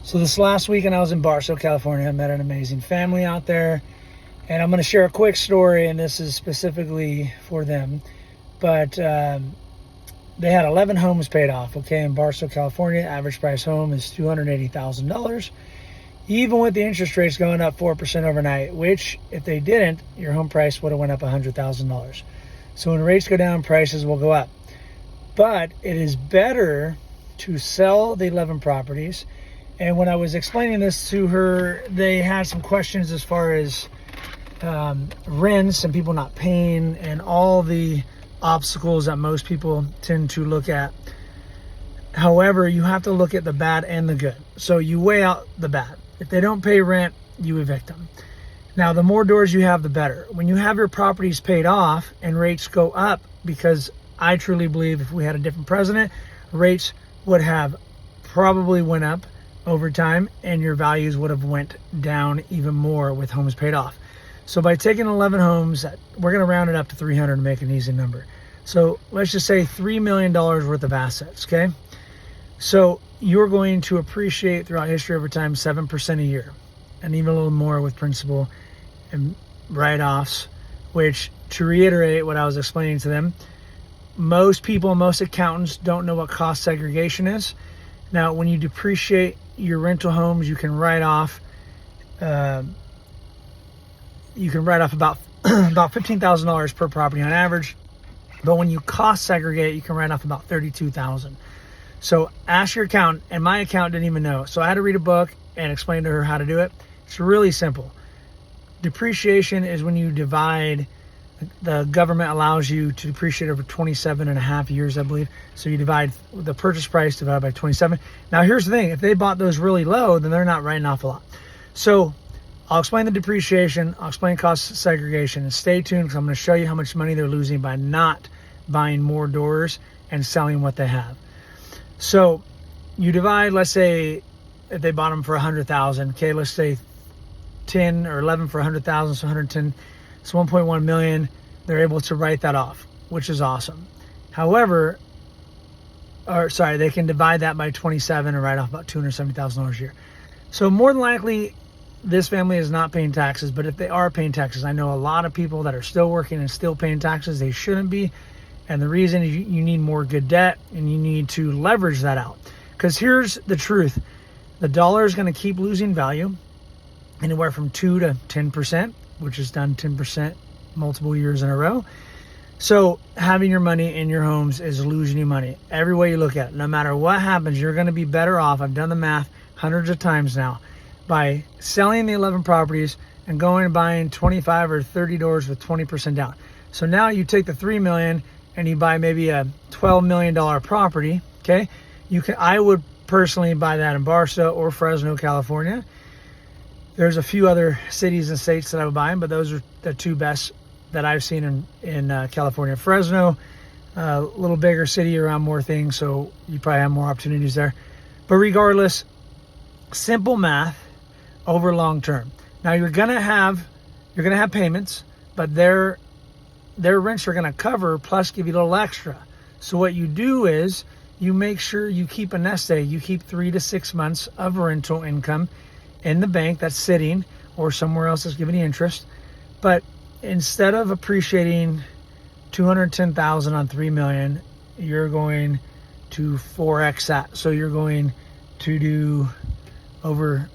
So this last weekend I was in Barstow, California. I met an amazing family out there, and I'm going to share a quick story, and this is specifically for them. But they had 11 homes paid off, okay, in Barstow, California. Average price home is $280,000, even with the interest rates going up 4% overnight, which if they didn't, your home price would have went up $100,000. So when rates go down, prices will go up. But it is better to sell the 11 properties. And when I was explaining this to her, they had some questions as far as rents and people not paying and all the obstacles that most people tend to look at. However, you have to look at the bad and the good. So you weigh out the bad. If they don't pay rent, you evict them. Now, the more doors you have, the better. When you have your properties paid off and rates go up, because I truly believe if we had a different president, rates would have probably went up over time and your values would have went down even more with homes paid off. So by taking 11 homes, we're going to round it up to 300 to make an easy number. So let's just say $3 million worth of assets, okay? So you're going to appreciate throughout history over time 7% a year, and even a little more with principal and write-offs, which, to reiterate what I was explaining to them, most people, most accountants don't know what cost segregation is. Now, when you depreciate your rental homes, you can write off about about $15,000 per property on average. But when you cost segregate, you can write off about $32,000. So ask your accountant, and my accountant didn't even know. So I had to read a book and explain to her how to do it. It's really simple. Depreciation is when you divide. The government allows you to depreciate over 27 and a half years, I believe. So you divide the purchase price divided by 27. Now, here's the thing. If they bought those really low, then they're not writing off a lot. So I'll explain the depreciation. I'll explain cost segregation. And stay tuned because I'm going to show you how much money they're losing by not buying more doors and selling what they have. So you divide, let's say, if they bought them for $100,000. Okay, let's say 10 or 11 for $100,000, so 110. It's 1.1 million. They're able to write that off, which is awesome. However, they can divide that by 27 and write off about $270,000 a year. So more than likely, this family is not paying taxes. But if they are paying taxes, I know a lot of people that are still working and still paying taxes. They shouldn't be. And the reason is you need more good debt, and you need to leverage that out. Because here's the truth. The dollar is going to keep losing value anywhere from 2 to 10%. Which has done 10% multiple years in a row. So having your money in your homes is losing you money. Every way you look at it, no matter what happens, you're going to be better off. I've done the math hundreds of times now by selling the 11 properties and going and buying 25 or 30 doors with 20% down. So now you take the $3 million and you buy maybe a $12 million property. Okay. I would personally buy that in Barstow or Fresno, California. There's a few other cities and states that I would buy in, but those are the two best that I've seen in California. Fresno, a little bigger city around more things, so you probably have more opportunities there. But regardless, simple math over long term. Now you're gonna have payments, but their rents are gonna cover plus give you a little extra. So what you do is you make sure you keep a nest egg. You keep 3 to 6 months of rental income in the bank that's sitting or somewhere else that's giving you interest. But instead of appreciating $210,000 on $3 million, you're going to 4x that. So you're going to do over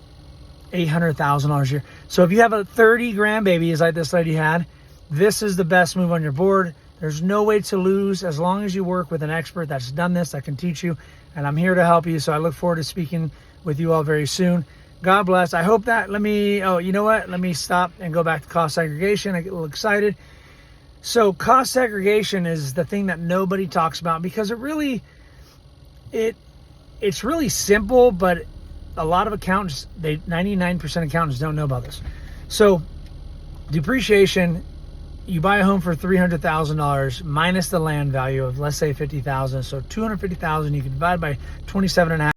$800,000 a year. So if you have a 30 grandbaby, like this lady had, this is the best move on your board. There's no way to lose as long as you work with an expert that's done this, that can teach you. And I'm here to help you. So I look forward to speaking with you all very soon. God bless. I hope that, you know what? Let me stop and go back to cost segregation. I get a little excited. So cost segregation is the thing that nobody talks about because it's really simple, but a lot of accountants, 99% accountants don't know about this. So depreciation, you buy a home for $300,000 minus the land value of, let's say, $50,000. So $250,000, you can divide by 27.5.